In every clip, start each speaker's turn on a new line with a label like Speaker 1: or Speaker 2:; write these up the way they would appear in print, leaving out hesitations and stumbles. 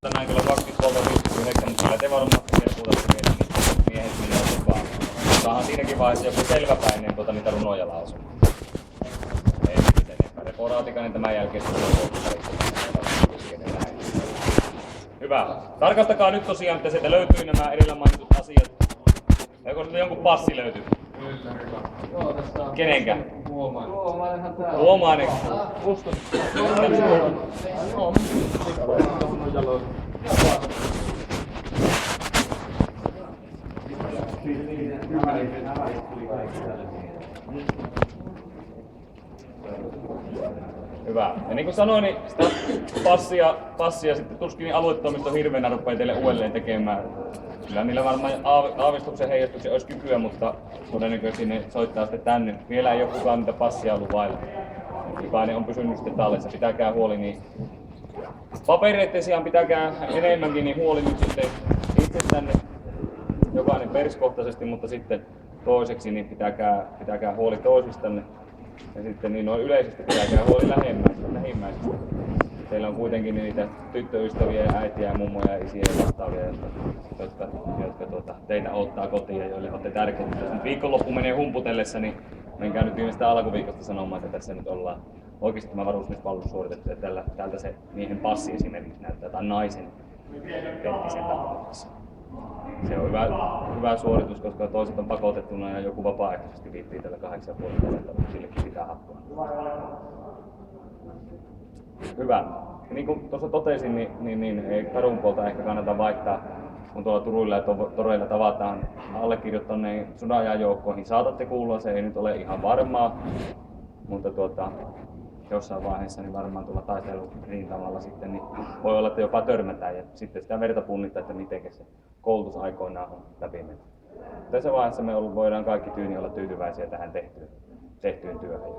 Speaker 1: Tänään kyllä 23.59, mutta kyllä te varmaan kerkuutatte miehet minua vaan. Saahan siinäkin vaiheessa joku selväpäinen niitä runoja lausua. Ei mitään enempää. Reporaatikainen tämän jälkeen hyvä. Tarkastakaa nyt tosiaan, että sieltä löytyy nämä edellä mainitut asiat. Eikö sieltä jonkun passi löytyy?
Speaker 2: Joo, tässä on.
Speaker 1: Kenenkä?
Speaker 2: Huomaanhan täällä.
Speaker 1: Huomaane.
Speaker 2: Uskon.
Speaker 1: Hyvä. Ja niin kuin sanoin, niin sitä passia sitten tuskin aluetoimisto hirveänä rupeaa teille uudelleen tekemään. Kyllä niillä varmaan aavistuksen heijastuksen olisi kykyä, mutta todennäköisesti ne soittaa sitten tänne. Vielä ei ole kukaan niitä passia ollut vailla. Jokainen on pysynyt sitten tallessa. Pitäkää huoli niin. Papereiden sijaan pitäkää enemmänkin niin huoli nyt sitten itsestänne. Jokainen perskohtaisesti, mutta sitten toiseksi niin pitäkää huoli toisistanne. Ja sitten niin noin yleisesti pitäkää huoli lähimmäisistä. Teillä on kuitenkin niitä tyttöystäviä ja äitiä ja mummoja ja isiä ja vastaavia, jotka teitä ottaa kotiin ja joille olette tärkeitä. Jos nyt viikonloppu menee humputellessa, niin menkää nyt viimeistä alkuviikosta sanomaan, että tässä nyt ollaan oikeasti tämä varusmiespalvelus suoritettu. Ja täältä se miehen passi esimerkiksi näyttää, tai naisen penttisen tapauksessa. Se on hyvä suoritus, koska toiset on pakotettuna ja joku vapaaehtoisesti viittii tällä 8,5 vuotta, mutta sillekin pitää hakkaa. Hyvä. Ja niin kuin tuossa totesin, niin ei kadun puolta ehkä kannata vaihtaa, kun tuolla Turuilla ja toreilla tavataan allekirjoittaneen sodanajan joukkoihin. Saatatte kuulla, se ei nyt ole ihan varmaa, mutta jossain vaiheessa niin varmaan tuolla taistelurintamalla sitten niin voi olla, että jopa törmätään ja sitten sitä verta punnittaa, että miten se koulutus aikoinaan on läpimennyt. Tässä vaiheessa me voidaan kaikki tyyni olla tyytyväisiä tähän tehtyyn työhön.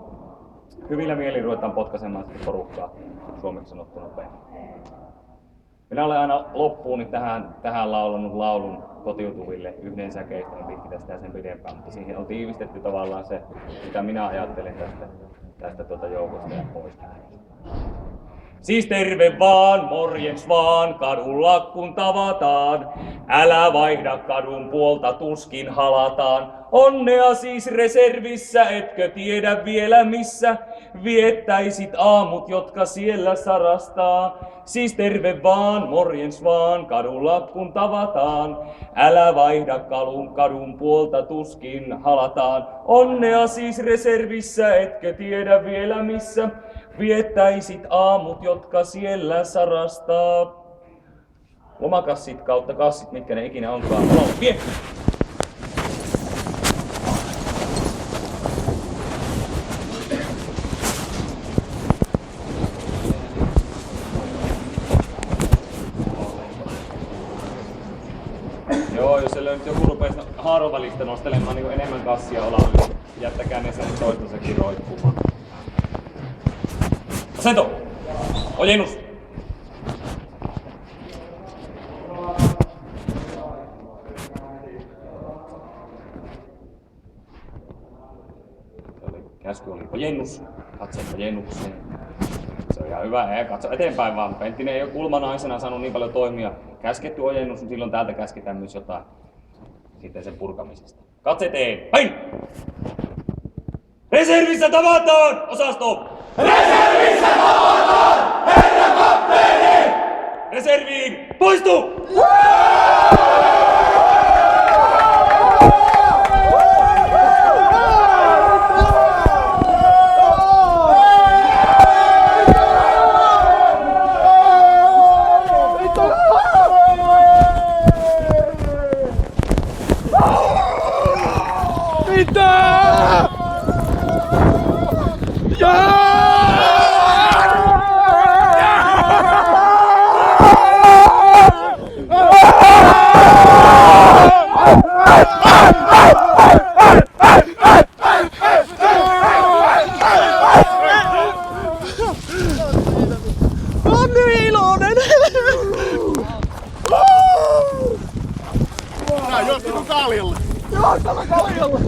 Speaker 1: Hyvillä mielin ruvetaan potkaisemaan porukkaa, suomeksi sanottuna päin. Minä olen aina loppuun niin tähän laulanut laulun kotiutuville yhden säkeistä, niin pitkitä sitä sen pidempään, mutta siihen on tiivistetty tavallaan se, mitä minä ajattelen tästä joukosta ja poista. Siis terve vaan, morjens vaan, kadulla kun tavataan. Älä vaihda kadun puolta, tuskin halataan. Onnea siis reservissä, etkö tiedä vielä missä viettäisit aamut, jotka siellä sarastaa. Siis terve vaan, morjens vaan, kadulla kun tavataan. Älä vaihda kadun puolta, tuskin halataan. Onnea siis reservissä, etkö tiedä vielä missä viettäisit aamut, jotka siellä sarastaa. Lomakassit kautta kassit, mitkä ne ikinä onkaan. Vie! Joo, jos siellä nyt joku rupee haaron välistä nostelemaan niin enemmän kassia olalle, jättäkää ne sen toistensakin roikkumaan. Asento! Ojennus! Käsky oli ojennus. Katso ojennukseen. Se on ihan hyvä. Katso eteenpäin vaan. Penttinen ei ole kulmanaisena saanut niin paljon toimia. Käsketty ojennus, niin silloin täältä käsketään myös jotain sitten sen purkamisesta. Katse eteen! Päin! Reservissä tavataan! Osasto!
Speaker 3: Reservissä tavataan, herra kapteeni!
Speaker 1: Reserviin! Poistu!
Speaker 3: Mitä?
Speaker 4: On niin iloinen!
Speaker 3: Nää juottelu kaljalle.
Speaker 4: Joo, tämä kaljalle!